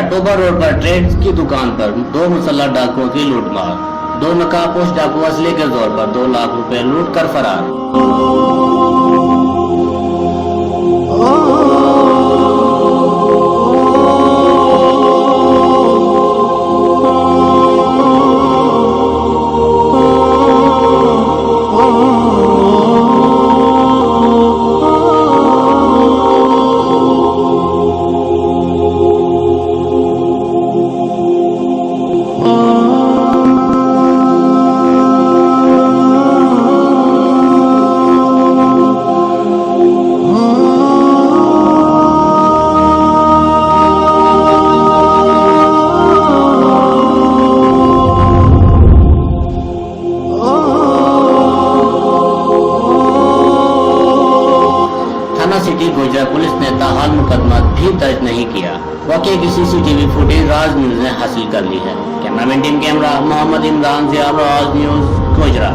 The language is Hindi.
टोबा रोड पर ट्रेड्स की दुकान पर 2 मुसल्लह डाकुओं की लूटमार। 2 नकाबपोश डाकू असले के जोर पर 2 लाख रुपए लूट कर फरार। सिटी गोजरा पुलिस ने ताहाल मुकदमा भी दर्ज नहीं किया। वाकई की सीसीटीवी फुटेज राज न्यूज ने हासिल कर ली है। Cameraman team camera Mohammad Imran से राज न्यूज गोजरा।